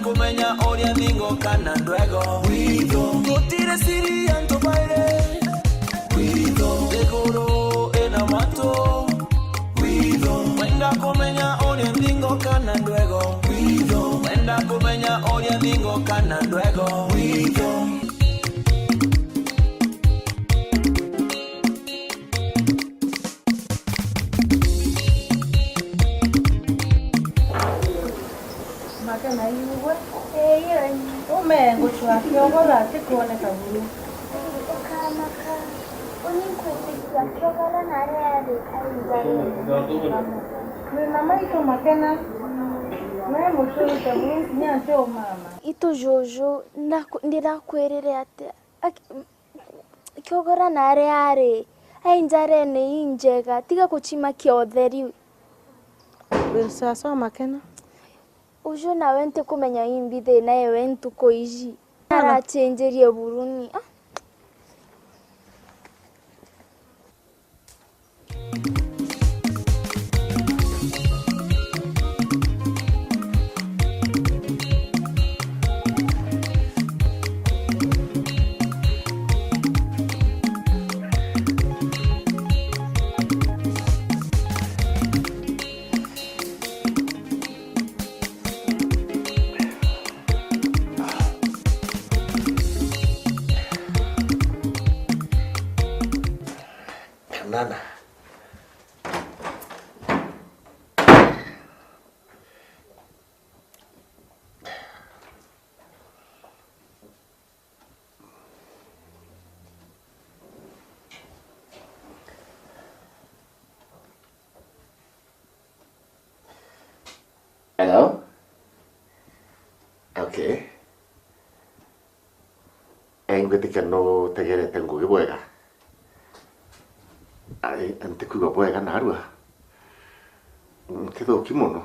kumenya oria ningo kana ndwego witho gutire siri anto baire witho egoro ena mato witho wenda kumenya oria ningo kana ndwego witho wenda kumenya oria ningo kana ndwego witho Makena iwe umengo chwa kyogora tikuoneka bulu Ukamaka uninkwetikia kyogora nare ari aizare mama ito makena mwe mushuru tabu nyancho mama ito Jojo ndirakwerere ate kyogora nare ari ainjare ne injega tiga kuchima kyotheri sasa makena ujo nawe ntikumenya imbithe naye we ntuko iji arachenjerie buruni Nana. Hello? Okay. Ketika no tegere tengo que buega. Ai antikuga buega narua. Te do kimono.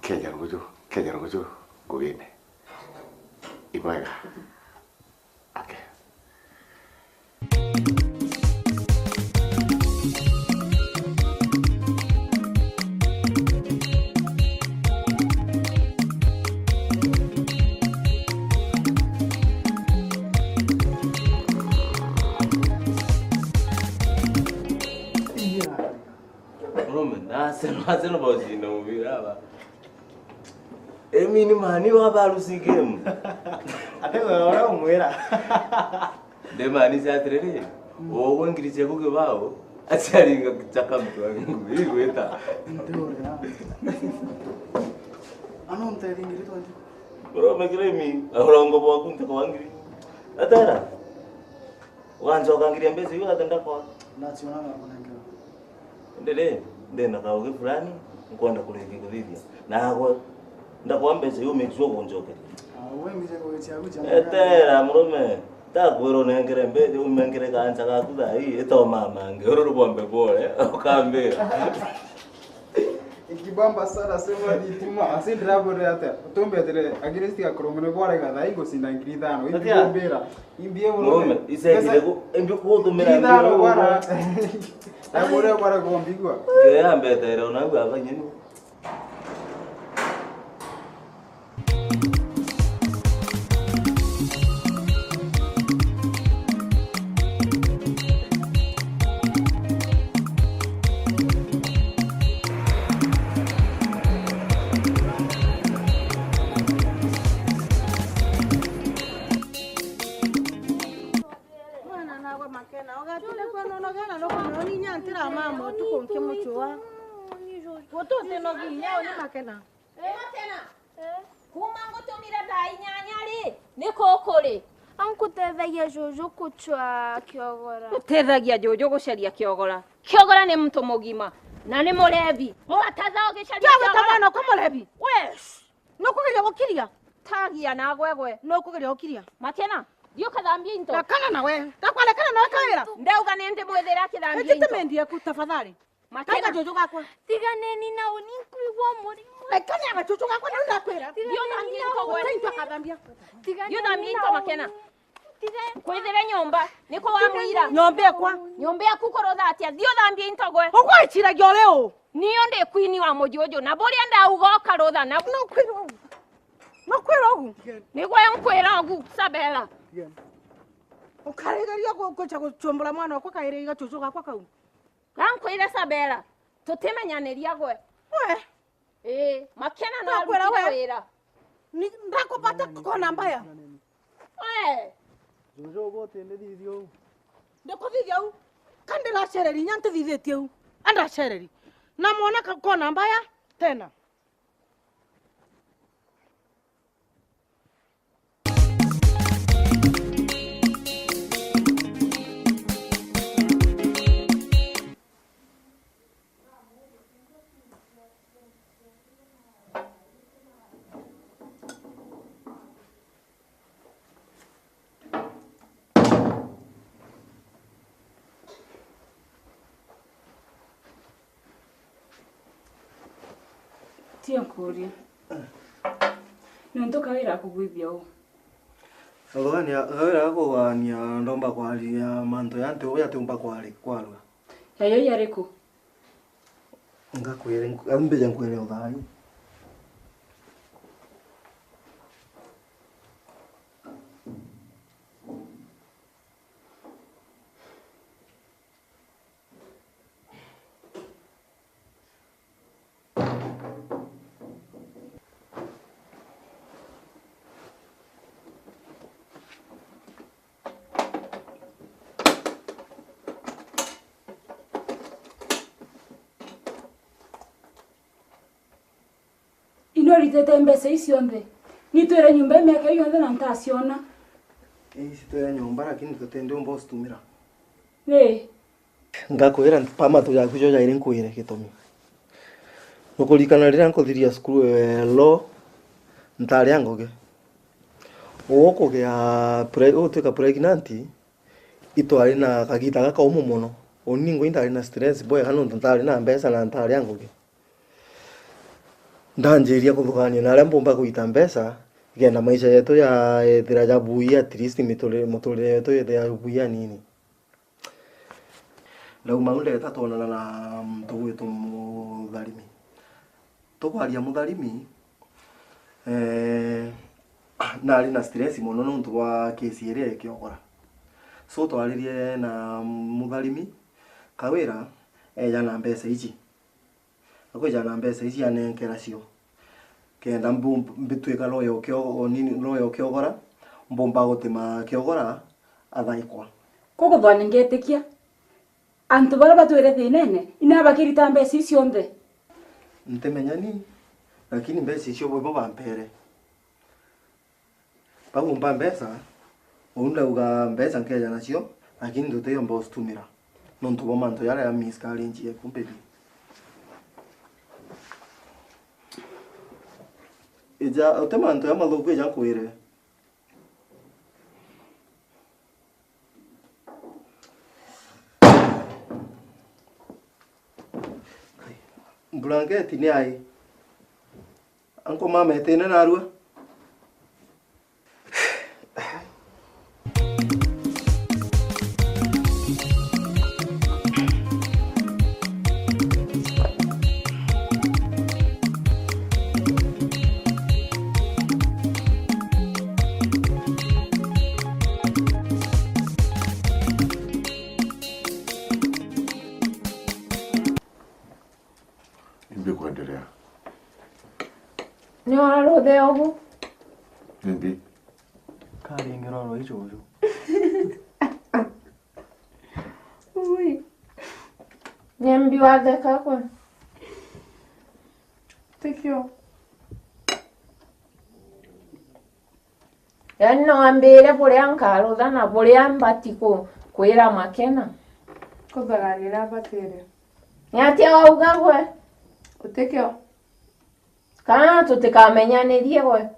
Keja rojo, go viene. Y buega. Okay. Nasema bosi no mubiraba. Emi ni mani wa balusikemu. Ate ora umwera. De mani se atrere. Owo ngirije kuke bawo. Acharinga kuchaka mtu wangu. Hii weta. Ndora. Ano mtari ngirito ante. Bro magremi. Ahora ngobo kunte kwa ngiri. Atara. Wanzo kangiri mbezi yule atenda kwa. Naziona kuna ngiro. Ndele. Ndena kaoge fulani nkwenda kuleke kudhivya nago ndakwambeze yo make sure kunjoke wewe mizego yakuja etera murume takwero nengere mbede umengere kanza kakuda hii eto mama ngero rubombe bole ukambira ikibamba sana sema dituma asindra bore ata utombe tere agiresti akromene bore ga ingo sinangirithano ibombera imbie murume isegire ko embi ko tumira ngiro bara abore bara gombigwa ke ambetere onagwa abanyeni Makena. Kumango tumira dai nyanyari nikokore. Ankutethagia Jojo kuchwa kiogora. Utethagia Jojo gucaria kiogora. Kiogora ni mtu mugima na ni murebi. Mugatazao gicaria kiogora. Jago tamano ko murebi. We. No kugeria gukiria. Tagia na gwegwe. No kugeria gukiria. Makena. Dio kathambia into. Kana nawe. Ndakwalekana nawe kawira. Ndauga nende mwethera kithambia into. Etitemendie ku tafadhali. Makena Jojo gakwa. Tiganeni na unikuigwa muri. Lekana agacucu gakwa ni ndakwira. Dio thambia into gwe. Taitwa kathambia. Dio thambia into Makena. Kwithire nyomba niko wamwira. Nyombe kwa. Nyombe yaku korotha atia. Dio thambia into gwe. Ugwaichiragia leo. niyo ndi queen wa mujojo na boria ndauga karutha na no kwira ugu niguo nkwira ugu Sabela ukarigaria gucha guchombora mwana wakwa kairiga chuchu gakwa kau gankwira Sabela tutimenyaniria gwe Makena no kwira wira ni ndakupata kona mbaya Jojo bote ndithio ndikuthithia u kandira cereri nyante thithitie u anda cereri na mwana kona mbaya tena Tia kuri. Nonto kawira kugwithia u. Gawira kugania ndomba kwaria manto yante oya tumba kwarwa. Yayo yareko. Ngakwire ambeja nkwire uthayo. Ritete mbesa icionthe nitwere nyumba miaka yothe na ntaciona Sitwere nyumba lakini tutende boss tumira ngakwira pama tu yaku jo yaire nkwire gitumi nukurikana rira nkuthiria skuru lo ntari angoge oko gya tuka pregnant itwari na kagita gaka umumono oningo indari na stress boy hano ntari na mbesa na ntari angoge ndanjiria kuthugania na mbomba kuita mbesa genda maisha yetu ya thira ya buia at least mutore yetu ya buia nini na umaunde tatonana na mtu wetu mudharimi tukwaria mudharimi nari na stress muno nuntu wa kesi ire ekiogora so twaririe na mudharimi kawira na mbesa ici akoja na mbesa ici anenkera cio kenda mbitwika loyo kyo nini loyo kyogora mbomba gutima kyogora athaikwa koko thwane ngetikia antu bara batwere thinene ina bakirita mbesa icio nthe ntemenyani lakini mbesa icio bo bampere bagomba mbesa unda uga mbesa nkeja nacio lakini nduteyo mbo stumira nontu bo manto yale ya miskali nchie kumpeli Eja otemanto ya maloko eja kwire blanketi ni ai anko mama etene narua Deogu. Nindi. Kari ngiroro ijojo. Ui. Nyembi wadeka kwa. Tikyo. Yani no ambere buria nkarutha na buria mbatiko kwira Makena. Kuthagarira batire. Nyatia wauga gwe. Utikyo. Kana tutikamenyanirie gwe.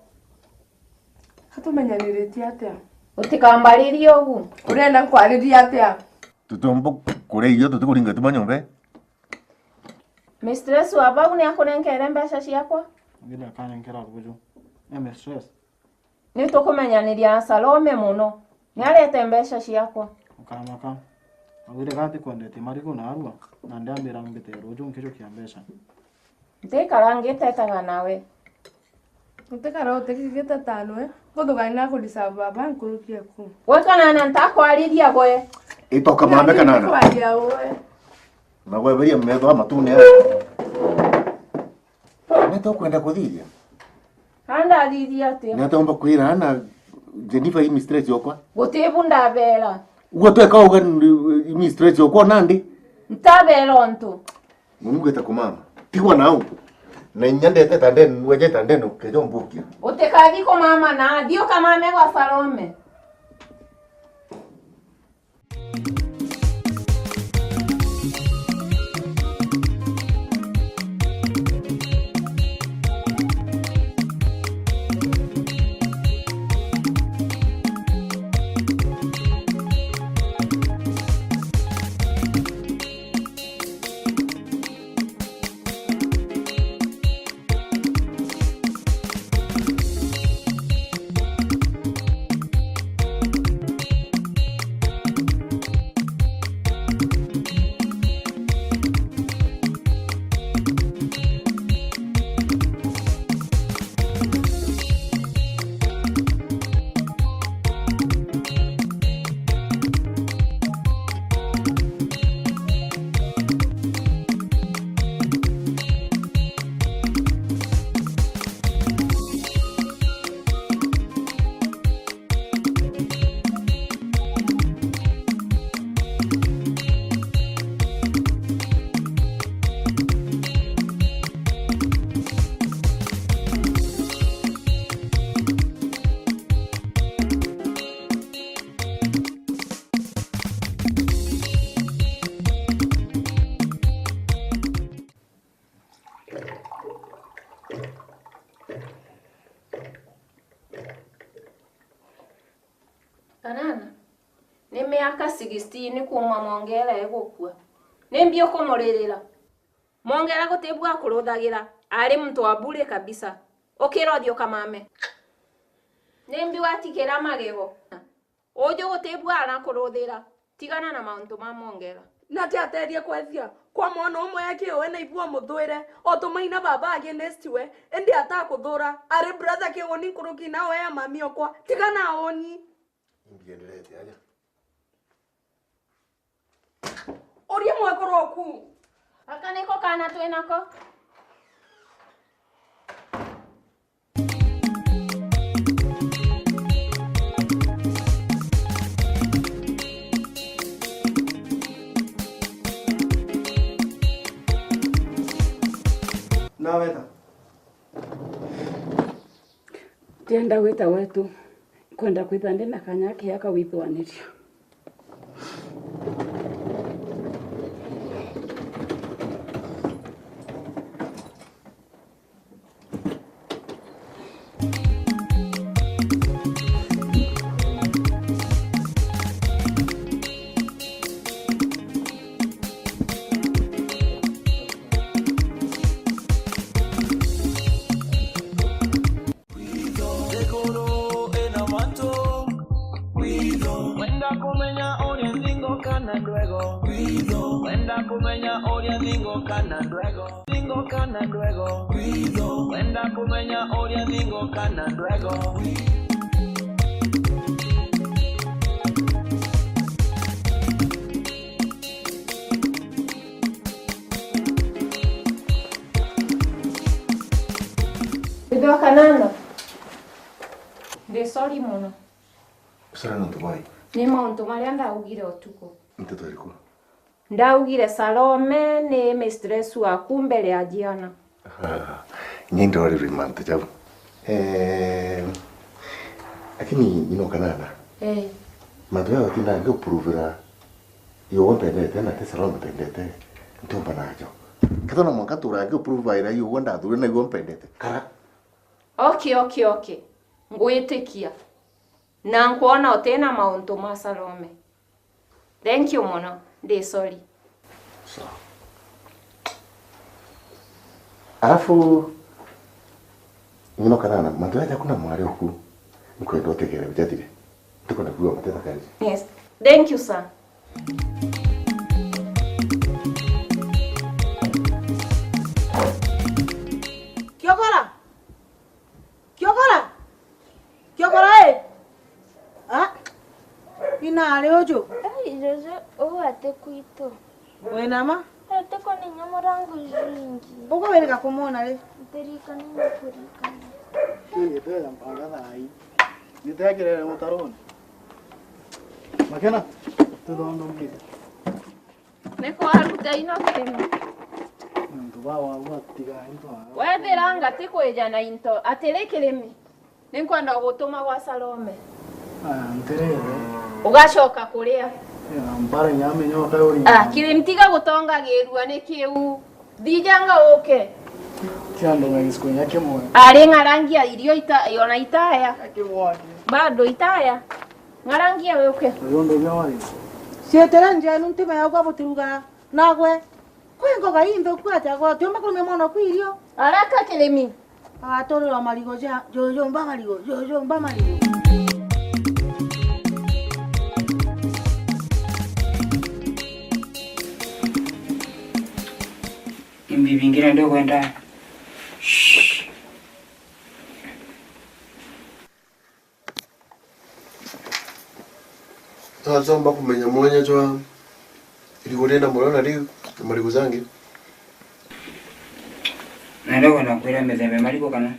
Hatumenyanirie atia. Utikambaririe ugu. Urenda kwariria atia. Tutombo kure iyo tutukuringa tumanyombe. Mistress wabagu ni akunenkere mbesha ciakwa. Ngida kana nkera rujo. Mistress. Ni tukumenyaniria Salome muno. Ni arete mbesha ciakwa. Ukamaka. Agwire gati kwendete mariko na arua na ndambira ngite rojo nkicho kia mbeca. Ndekarangite taga nawe. Utekara utekigeta tanwe. Gothugana kulisa baba nkurukia ku. We kanana ntakwariria gwe. Itoka mame kanana. Kwaria we. Na gwe beria metho amatune. Neto kwenda kuthiria. Anda thiria atia. Netomba kwira ana Jennifer imi stress yokwa. Gutibunda bela. Ugo tweka uga imi stress yokwa nandi. Ntabela ontu. Munugeta kumama. Tigwa nao. Na nyandete tanden weje tanden kejo mbukia. Utekathi ko mama na dio kama megwa Salome. Kanana, ni miaka 16 kuma Mongera egukua. Nimbio kumurerera. Mongera gutebwa kuruthagira, ari muntu abure kabisa. Okirothio kamame. Nimbio atikira magego. Ojo gutebwa ara kuruthira. Tigana na mauntu ma Mongera. Na te ateria kwethia kwa mwana umwe yake we na ibua muthwire otumaina baba against we endi atakuthura ari brother ke woni kuruki na we mami okwa tigana oni Ndiendelete aja. Oria mwekoro ku. Akaneko kana twenako. Na weta. Tienda weta wetu. Kwenda kwithande na kanyake yaka withwaniria. Bido kanana. De sorry muno. Sara no tuwai. Ni mauntu maria ndaugire utuko. Mtoto liko. Ndaugire Salome ni mistress waku mbele ya Jiana. Nyendo wali rimante jabu. Lakini kanana. Madoya watina ndio provera. Yo wapendete na te Salome pendete. Ntomba najo. Kato na mwaka turage provaira yo wanda dure na yo pendete. Kara. Okay. Ngwitikia. Na nkuona utena mauntu ma Salome. Thank you muno. De sorry. So. Alafu kanana madoya yakuna mwari oku. Nkwenda utegere bijatire. Tuko na kuwa mateta kazi. Yes. Thank you sir. ina ale ojo. Jojo o ate kuito. We nama? Ate ko ni nyamorangu jingi. Uko weleka kumona le. Terika ni kurika. Ni tena mpanga dai. Ni tena kile motaroni. Makena. Tudondo mbili. Neko aruta ino kiremi. Ntubawa watiga into. Wethiranga tikweja na into atire kiremi. Ninkwenda gutuma gwa Salome. Nterere. Ugacoka kuria. Mbara nyame nyoka yori. Kirimtiga gutonga girua ni kiu. Dijanga oke. Kiando ngisiko yake moyo. Ari ngarangia irio yona itaya. Yake moyo. Bado itaya. Ngarangia oke. Yondo nyawari. Sietera nje nuntima ya kwa botiruga. Nagwe. Kwengo ga indo kwacha go tiomba ko memono kwirio. Araka kiremi. Atoro la marigo ja jojo mba marigo jojo mba marigo. Imbi vingine ndio kwenda. Tazomba kumenya mwanya jwa iligorenda mulona ri marigo zangi. Ndio na kwenda mezembe marigo kana.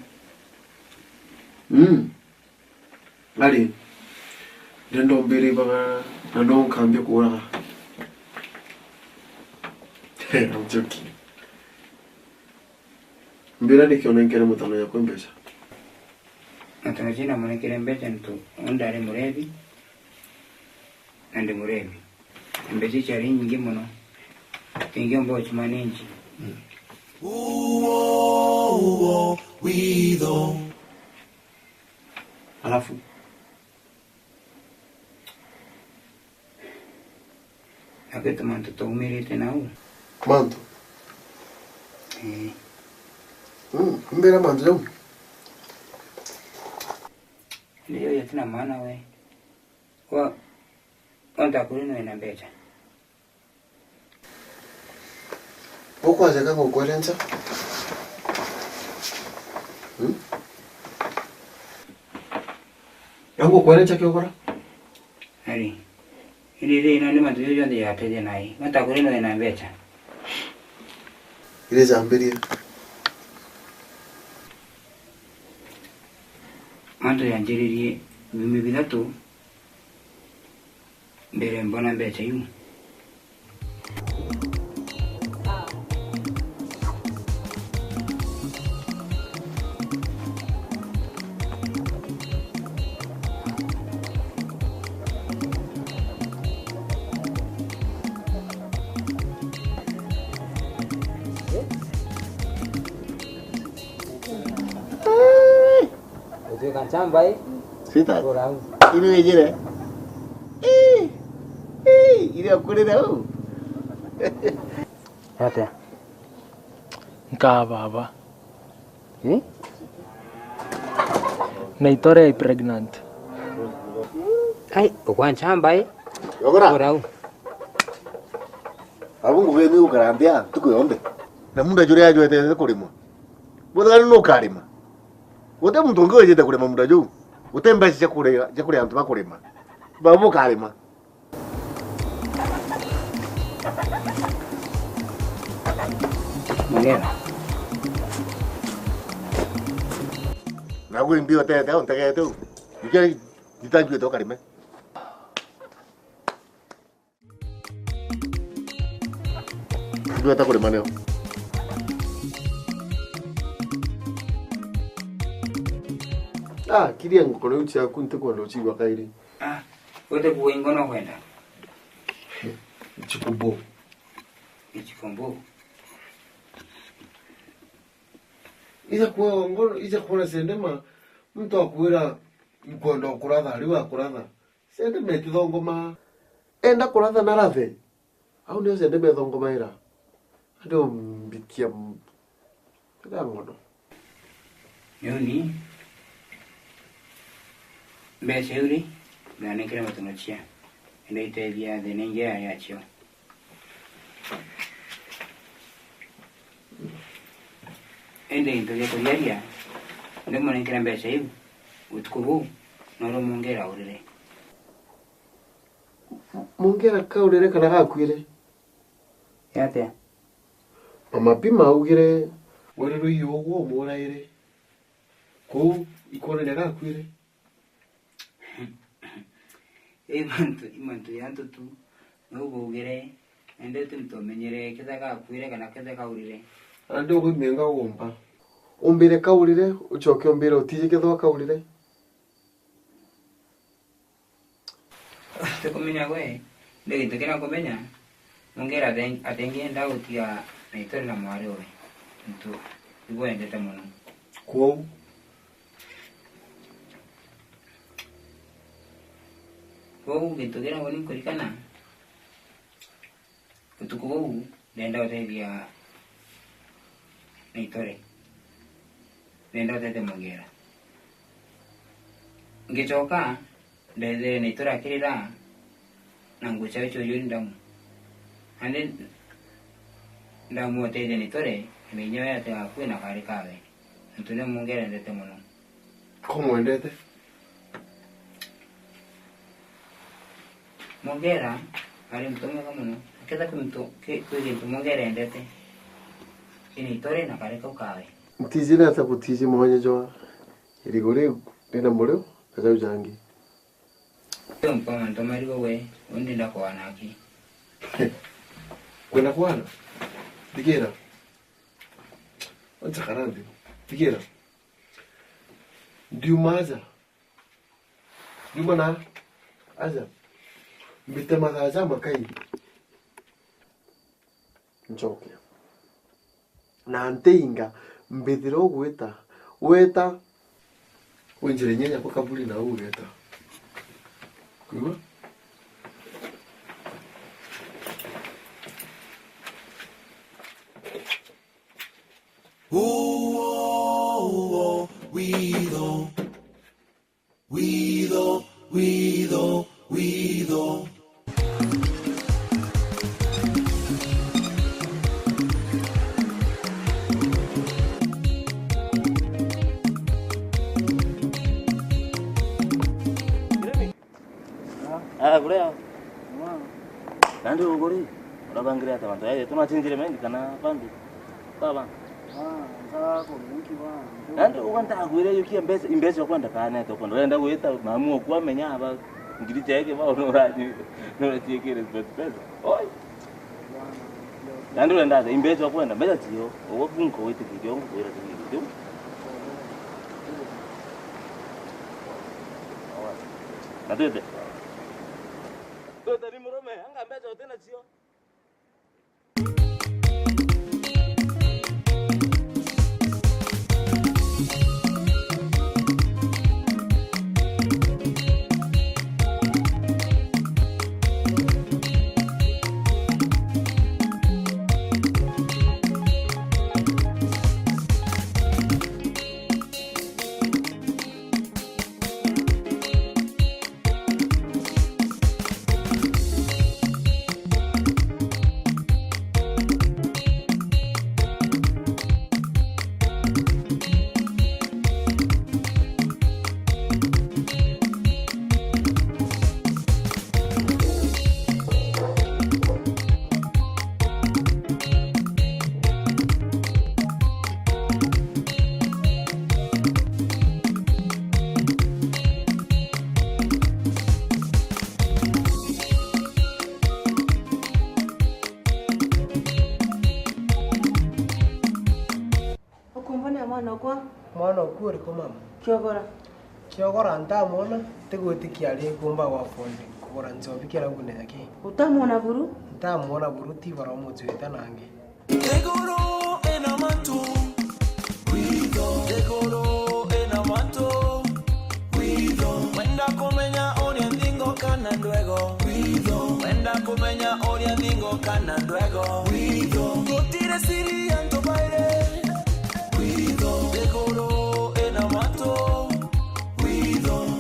Ali. Dendo mbiri baba ndo kambia kuona. I'm joking. Mbira nikiona ngere mutano ya kwembesha. Natanajina mwanekere mbete ntu ondare murevi. Ande murevi. Mbete chari nyingi muno. Tingi mbo chimanenji. Wido. Alafu Aketo manto to umirite nao. manto. Mbira manto yo. Ndio yatina maana we. Onda kulino ina mbecha. Poko ajaga ngokwerenza. Yango kwerenza kyokora? Ari. Ile ino ni manto yo ndi yateje nai. Onda kulino ina mbecha. Ile zambiria. Manto yanjiririe bimi bidatu. Mbere mbona mbecha yu. Itu kan sampai. Sita. Ini aja deh. Ini aku dah tahu. Hati. Nka baba. Naitore pregnant. Ai, bukan sampai. Yogora. Abungu beni ukarambia tukuyombe. Na munda jure ajo ete kulima. Bodala no kalima. Wote mtongo weje kulima munda jo. Wote mbasi chakule antu bakulima. Babu kalima. Mungera. Nago imbio te ontake tu. Yike ditanju to kalima. Dua tak kulima leo. Kiri yangu kono uchi akunte kwa lochi wakairi. Wote kuingono kwenda. Chikumbo. Ichikombo. Iza kuona sendema mtu akwira mkondo kuratha riwa kuratha. Sende metido ngoma. Enda kuratha narathe. Au ndio sende metho ngoma ira. Ado mbikia kada ngono. Yoni. Mbese yuri. Gane kile matunachia. Ndio italia denenge yacho. Ende ntoje kuyaria. Ndio mwana kile mbese hivi. Utkubu. Noro mongera urire. Mongera kaurire kana gakwire. Yate. Amapima ugire wari ruyo gwo muraire. Ko ikore ne gakwire. Imantu yantu tu. Nugo ugire ende tumtomenyere kiza gakwire kana kiza kaurire. Ando gumenga womba. Umbire kaurire uchoke umbire utije ketho kaurire. Te kumenya gwe. Ndege tukena kumenya. Mongera atengienda utia na itori na mwari we. Ntu ibo endete muno. Ko Gitugera ngoni kurikana. Utuko nenda otedia na itori. Nenda otete Mongera. Ngichoka ndeze na itori akirira na ngucha icho yondamu. Ande ndamu otete ni tore menyewe ate akwe na kare kawe. Ntune Mongera ndete muno. Komo ndete? Mongera ari mtume kamuno. Akeza kwintu Mongera ndete. Ini tore na kare kawe. Mtizina ata kutizi mohanya joa. Irigore nena mureo kaza ujangi. Mpama ntomari we undinda kwa wanaki. Kwenda kwana. Digera. Onta karandi. Digera. Diumaza. Diumana. Aza. Mbita mazaza makai. Njoke. Na anteinga mbediro weta. Weta. Wenjere nyenya kwa kabuli na weta. Kuwa? Weedo. Bro. Nandi ugori. Urabangira ata bantu. Tunachinjire mengi kana bandi. Baba. Nzako munki ba. Nandi uganda agwire yuki imbeze kwenda kana to kondo enda kuita mamu kwa menya aba ngiri cheke ba onoraji. Nora cheke respect. Oi. Nandi enda imbeze kwenda mbeza tiyo. Owo bunko wite kidio ngwira kidio. Natete. Dota ni murome anga mbeza otena tiyo. Mwana okuri ko mama. Kiogora ntamona tegutikia ri kumba wa fondi kugora nzobikira ngune yake. Utamwona buru? Ntamwona buru tibara omutwita nange. Tegoro enamanto. Tegoro enamanto. Wenda kumenya oria ndingo kana ndwego. Wenda kumenya oria ndingo kana ndwego. Gutire siri anto baire. Tegoro enamanto.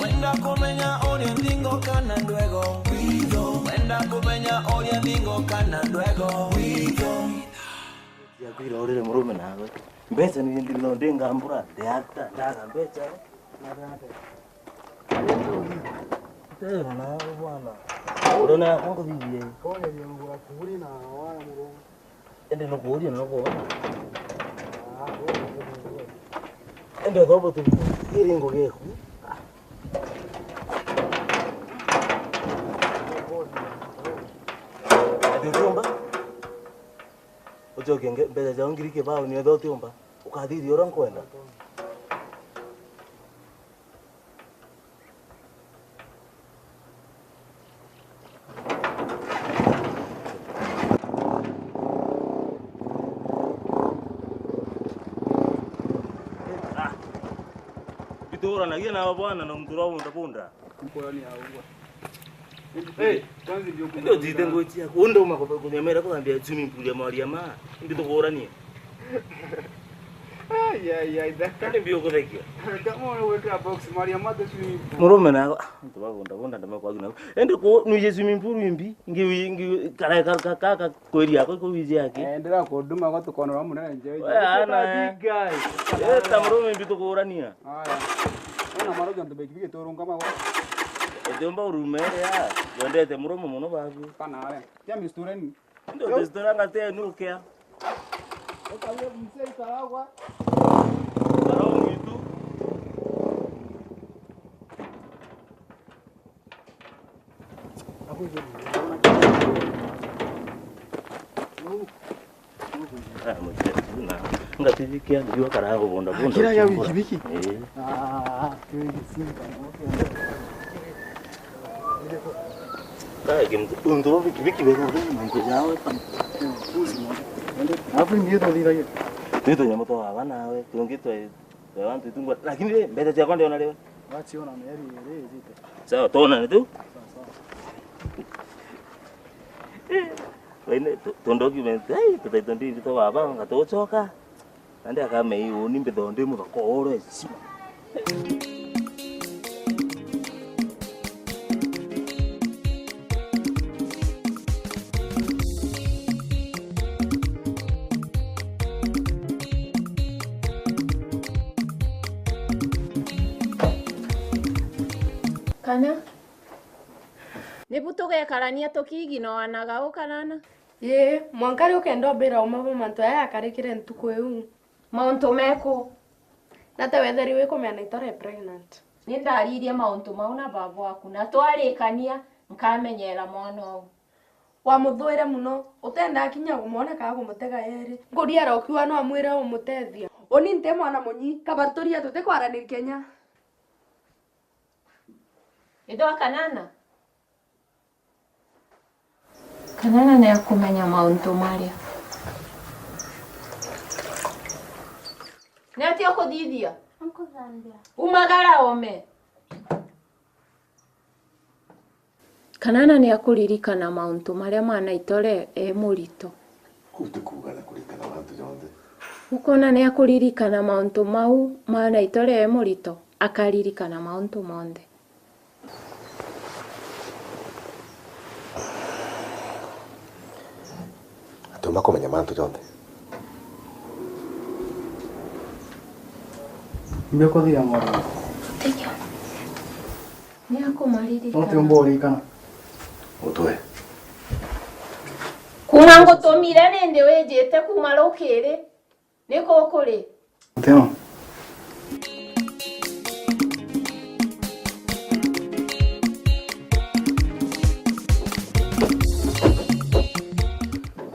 Wenda kumenya oria ndingo kana ndwego. Wenda kumenya oria ndingo kana ndwego. Yakwira orire murume nawe. Mbeza ni ndilo ndenga mbura. Deakta ndaga mbeza. Tena na bwana. Unaona kwangu bibi. Kone nyangura kuri na waya muro. Ende no kuri no ko. Ende dobo tu kiringo geku. Adiumba. Ojo genge mbele za ngiri ke bao ni ndo tiumba. Ukadidi orang kwenda. Bitora na gina bwana na mtu wao ndapunda. Mko yani haua. Kwanza ndio jitengo chia kuunda kunyemera kuambia swimming pool ya Mariama ndio tukoranie. Ai Kani mbio kuthekia. Kama unaweka box Mariama the swimming pool. Murume na mtu wao ndabunda kwa gina. Ende ko nije swimming pool imbi ngi kaka kweli yako ko wizi yake. Ndira ko duma kwa tukonora munene nje. Ana big guy. Murume mbi tukorania. Haya. Ona maroja ndobekipige torunga mago. Edomba urumere ya. Wendete murume muno babu. Kana ale. Ya mistureni. Ndio mistura ngate nukia. Okaye msei karagwa. Karao mwitu. Hapo hivi. Ngatizikia ndio karango bonda bonda. Kila ya wiki wiki. Kai kimtu wiki bego mango yawe pan. Hapo ndio ndo dira hiyo. Ndio nyama to abana we tungito wantu tungwa lakini mbele ya kwenda ona leo. Wachi ona meri zite. Sawa tona ni tu. Wene tondoki mente tutaitondi to baba ngatochoka. Nandi akame hiyo nimbe donde mu bakoro esima. Kana nibutuge karania tukigino anaga ukanana Ye, mwankari ukenda obera omabo manto aya akarikire ntuko eu. mauntu meko Nata wetheri wiko mena itore pregnant. nindaririe mauntu mau na baba waku na twarikania nkamenyera mwana o Wa muthuire muno, utenda kinya gumona ka gumutega yeri. Nguria rokiwa no amwire umutethia. Oni nte mwana munyi, kabartoria tute kwaranir Kenya. Ido kanana kanana ne akumenya mauntu maria ne ati okuthithia umagara ome kanana ne akuririkana mauntu maria mana itore murito kutukugana kuririkana bantu jonde ukona ne akuririkana mauntu mau mana itore murito akaririkana mauntu monde Tuma komenya mantu jonde. Mbio ko dia ngora. Tekyo. Ni akumaririkana. Ote mbori kana. Otoe. Kumango tomira nende wejete kumarokere. Niko okore. Teno.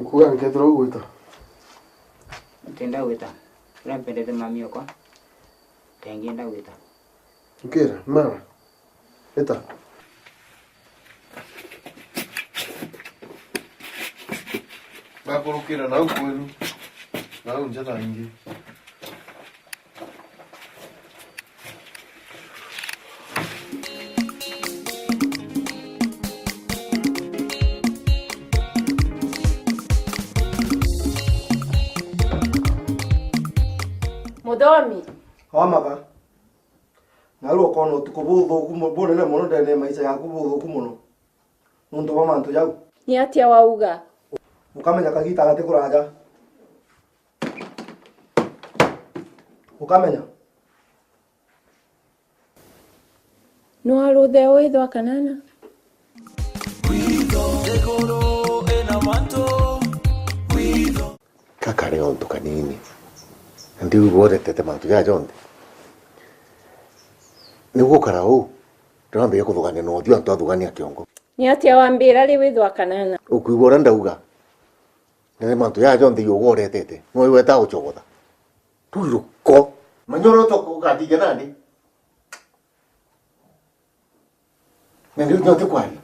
Kuga ngethro gwita. Tenda gwita. Urampendete mami okwa. Tengenda gwita. Ukira, mara. Eta. Bakurukira na ukwelu. Na unjata ingi. Mudomi. Wamaga. Naruo kono tukubuthu kumubonene muno ndene maica yaku buthu kumuno. Nundu wa mantu jau. Ni atia wauga. Ukamenya kagita gati kuraja. Ukamenya. no aruthe withwa kanana kakare onto kanini ndi ugoretete mantu ya jonde niguo karau ndambe kuthugania no thio antu athugania kiongo ni atia wambira ri withwa kanana ukuigora ndauga nene mantu ya jonde ugoretete no iwe ta uchogotha turuko manyoro to kukatige nani ndio ndio kwani